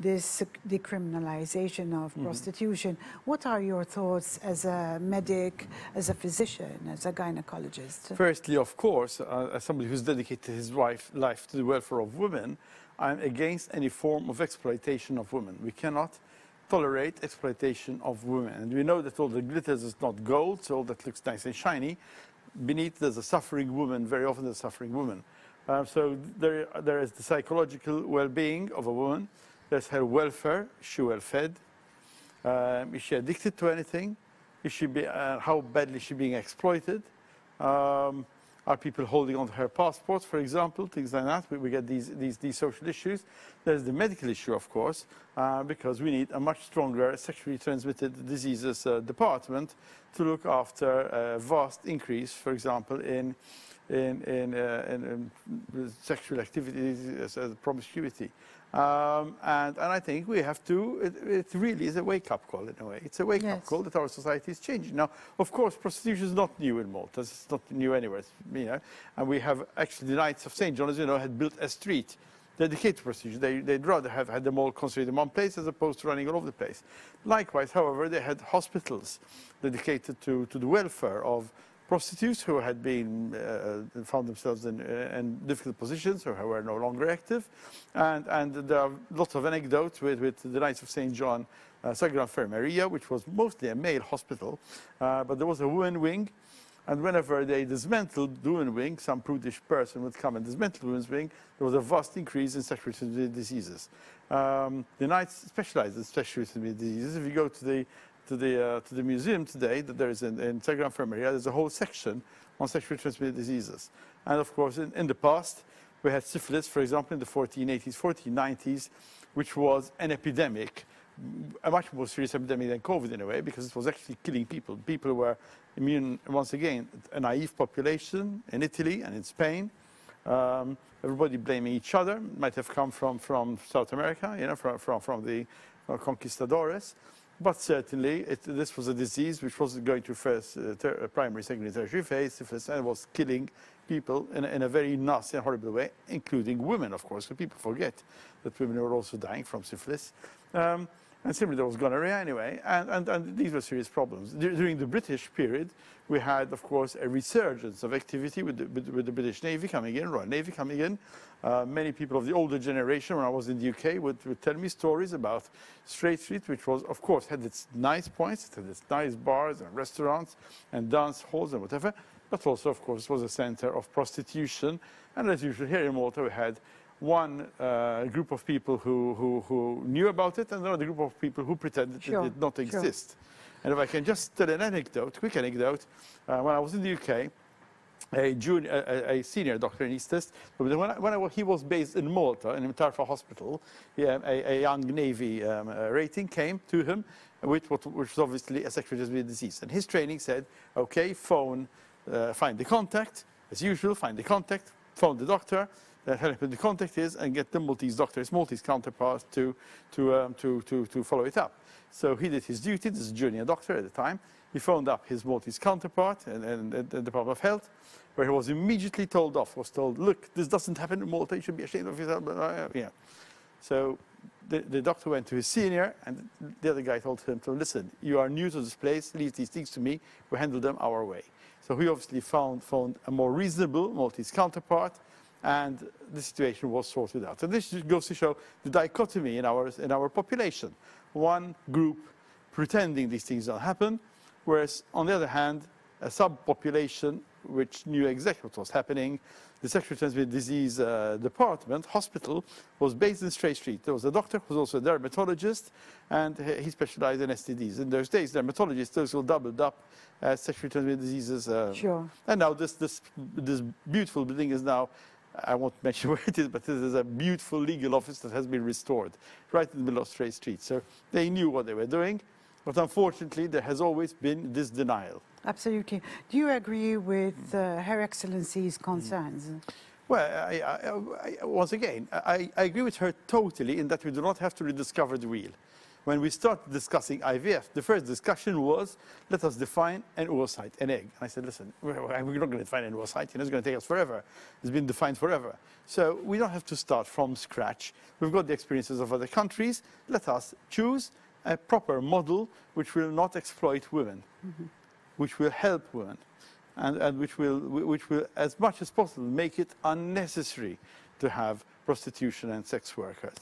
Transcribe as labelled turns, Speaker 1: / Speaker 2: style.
Speaker 1: this decriminalization of prostitution. What are your thoughts as a medic, as a physician, as a gynecologist?
Speaker 2: Firstly, of course, as somebody who's dedicated his life to the welfare of women, I'm against any form of exploitation of women. We cannot tolerate exploitation of women. And we know that all the glitters is not gold, so all that looks nice and shiny. Beneath there's a suffering woman, very often there's a suffering woman. So there is the psychological well-being of a woman. There's her welfare. Is she well fed? Is she addicted to anything? Is she how badly is she being exploited? Are people holding on to her passports, for example? Things like that. We get these social issues. There's the medical issue, of course, because we need a much stronger sexually transmitted diseases department to look after a vast increase, for example, in sexual activities as promiscuity. And I think we have to, it really is a wake-up call in a way. It's a wake-up call that our society is changing. Now, of course, prostitution is not new in Malta. It's not new anywhere, you know. And we have actually the Knights of St. John, as you know, had built a street dedicated to prostitution. They'd rather have had them all concentrated in one place as opposed to running all over the place. Likewise, however, they had hospitals dedicated to the welfare of prostitutes who had been found themselves in difficult positions or who were no longer active, and there are lots of anecdotes with the Knights of St. John Sagra Infermeria, which was mostly a male hospital, but there was a women wing, and whenever they dismantled the women wing, some prudish person would come and dismantle the women's wing. There was a vast increase in sexually transmitted diseases. The Knights specialized in sexually transmitted diseases. If you go to the museum today that there is in Sagra Infermeria, there's a whole section on sexually transmitted diseases. And of course, in the past, we had syphilis, for example, in the 1480s, 1490s, which was an epidemic, a much more serious epidemic than COVID in a way, because it was actually killing people. People were immune, once again, a naive population in Italy and in Spain. Everybody blaming each other. It might have come from South America, you know, from the conquistadores. But certainly, this was a disease which wasn't going to first primary, secondary, tertiary phase, syphilis, and was killing people in a very nasty and horrible way, including women, of course. So people forget that women were also dying from syphilis. And similarly, there was gonorrhea anyway, and these were serious problems. During the British period, we had, of course, a resurgence of activity with the British Navy coming in, Royal Navy coming in. Many people of the older generation, when I was in the UK, would tell me stories about Straight Street, which was, of course, had its nice points, it had its nice bars and restaurants and dance halls and whatever, but also, of course, was a center of prostitution. And as usual, here in Malta, we had one group of people who knew about it, and another group of people who pretended it did not exist. And if I can just tell an anecdote, quick anecdote, when I was in the UK, a senior doctor in East Est, when he was based in Malta, in Tarfa Hospital, a young Navy rating came to him, which was obviously a sexually transmitted disease. And his training said, okay, find the contact, as usual, find the contact, phone the doctor, tell him who the contact is, and get the Maltese doctor, his Maltese counterpart, to follow it up. So he did his duty. This is a junior doctor at the time. He phoned up his Maltese counterpart and the Department of Health, where he was immediately told off. Was told, look, this doesn't happen in Malta. You should be ashamed of yourself. Yeah. So the doctor went to his senior, and the other guy told him to listen. You are new to this place. Leave these things to me. We handle them our way. So he obviously found a more reasonable Maltese counterpart, and the situation was sorted out. And this goes to show the dichotomy in our population. One group pretending these things don't happen, whereas on the other hand, a subpopulation which knew exactly what was happening. The sexually transmitted disease department, hospital, was based in Straight Street. There was a doctor who was also a dermatologist, and he specialized in STDs. In those days, dermatologists also doubled up sexually transmitted diseases. And now this beautiful building is now, I won't mention where it is, but this is a beautiful legal office that has been restored right in the middle of Straight Street. So they knew what they were doing, but unfortunately there has always been this denial.
Speaker 1: Absolutely. Do you agree with Her Excellency's concerns?
Speaker 2: Well, once again, I agree with her totally in that we do not have to rediscover the wheel. When we started discussing IVF, the first discussion was, let us define an oocyte, an egg. And I said, listen, we're not going to define an oocyte. It's going to take us forever. It's been defined forever. So we don't have to start from scratch. We've got the experiences of other countries. Let us choose a proper model which will not exploit women, which will help women, and which will, as much as possible, make it unnecessary to have prostitution and sex workers.